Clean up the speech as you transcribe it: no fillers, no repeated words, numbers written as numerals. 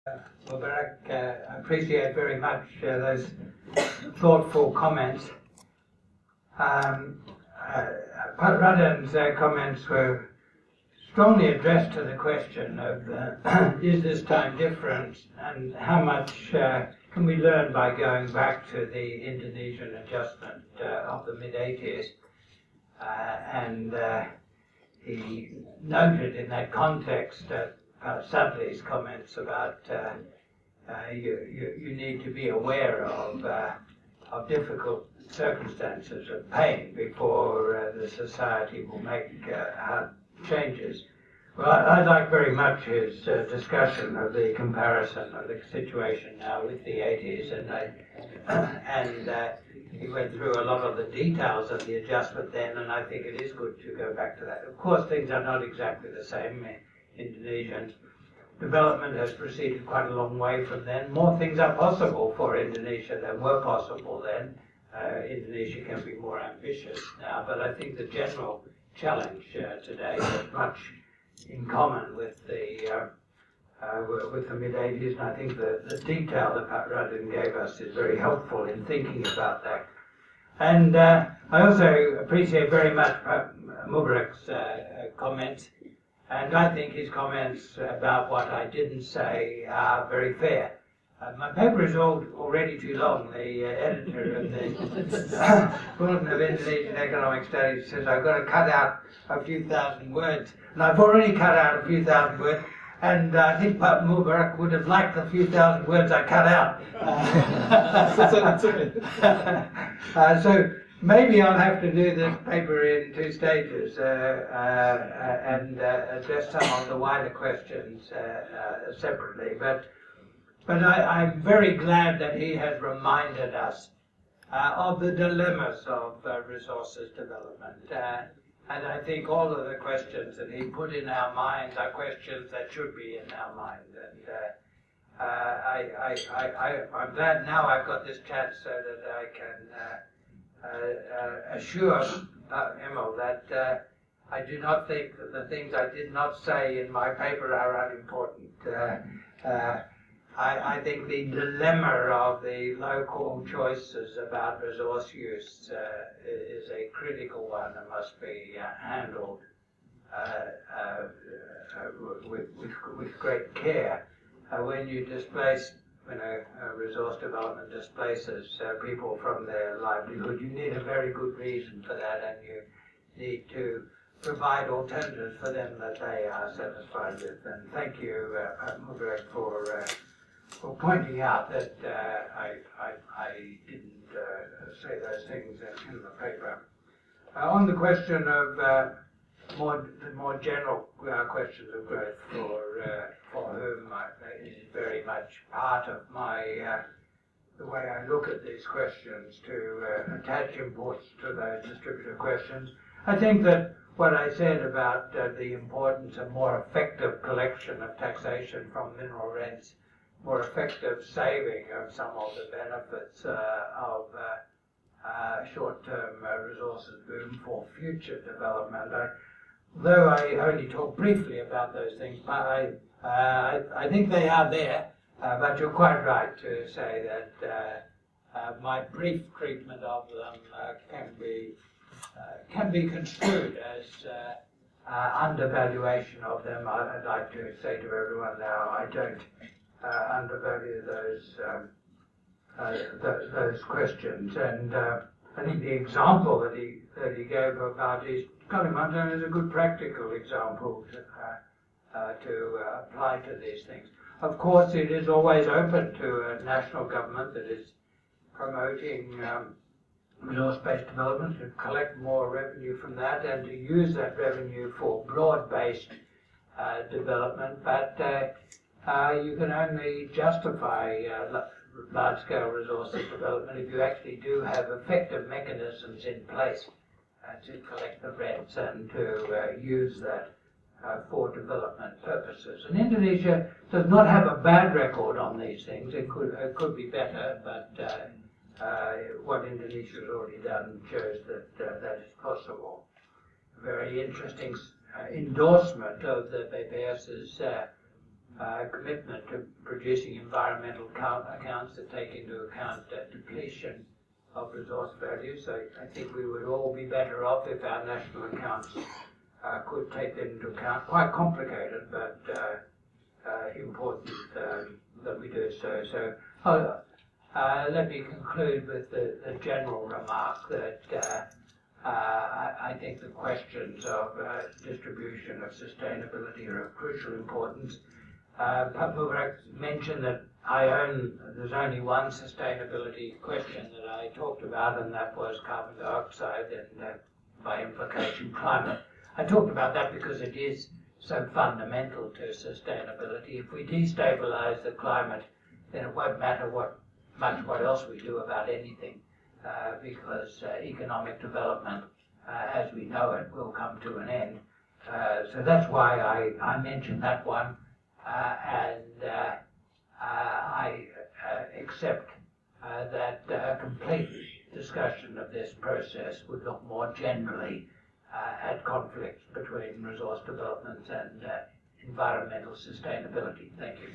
Well, Barak, I appreciate very much those thoughtful comments. Radhan's comments were strongly addressed to the question of is this time different, and how much can we learn by going back to the Indonesian adjustment of the mid-80s. He noted in that context Sadli's comments about you need to be aware of difficult circumstances of pain before the society will make hard changes. Well, I like very much his discussion of the comparison of the situation now with the 80s, and he went through a lot of the details of the adjustment then, and I think it is good to go back to that. Of course, things are not exactly the same. Indonesian development has proceeded quite a long way from then. More things are possible for Indonesia than were possible then. Indonesia can be more ambitious now, but I think the general challenge today has much in common with the mid-80s, and I think the detail that Pat Radhan gave us is very helpful in thinking about that. And I also appreciate very much Mubarak's comments, and I think his comments about what I didn't say are very fair. My paper is already too long. The editor of the Bulletin of Indonesian Economic Studies says I've got to cut out a few thousand words, and I've already cut out a few thousand words, and I think Mubarak would have liked the few thousand words I cut out. So maybe I'll have to do this paper in two stages and address some of the wider questions separately. But I'm very glad that he has reminded us of the dilemmas of resources development. And I think all of the questions that he put in our minds are questions that should be in our mind. And I'm glad now I've got this chance so that I can assure Emil that I do not think that the things I did not say in my paper are unimportant. I think the dilemma of the local choices about resource use is a critical one and must be handled with great care. When you displace, resource development displaces people from their livelihood, you need a very good reason for that, and you need to provide alternatives for them that they are satisfied with. And thank you, Mubarak, for pointing out that I didn't say those things in the paper. On the question of more general questions of growth, for whom is very much part of my the way I look at these questions, to attach importance to those distributive questions. I think that what I said about the importance of more effective collection of taxation from mineral rents, more effective saving of some of the benefits of short-term resources boom for future development. Though I only talk briefly about those things, I think they are there, but you're quite right to say that my brief treatment of them can be construed as undervaluation of them. I'd like to say to everyone now, I don't undervalue those questions, and I think the example that he gave about East Kalimantan is a good practical example to apply to these things. Of course, it is always open to a national government that is promoting resource-based development to collect more revenue from that and to use that revenue for broad-based development, but you can only justify large-scale resources development if you actually do have effective mechanisms in place to collect the rents and to use that for development purposes. And Indonesia does not have a bad record on these things. It could be better, but what Indonesia has already done shows that that is possible. A very interesting endorsement of the BPS's commitment to producing environmental accounts that take into account depletion of resource value. So I think we would all be better off if our national accounts could take that into account. Quite complicated, but important that we do so. So let me conclude with the general remark that I think the questions of distribution of sustainability are of crucial importance. Pablo mentioned that there's only one sustainability question that I talked about, and that was carbon dioxide and by implication climate. I talked about that because it is so fundamental to sustainability. If we destabilize the climate, then it won't matter what else we do about anything, because economic development, as we know it, will come to an end. So that's why I mentioned that one, and I accept that complete discussion of this process would look more generally at conflicts between resource development and environmental sustainability. Thank you.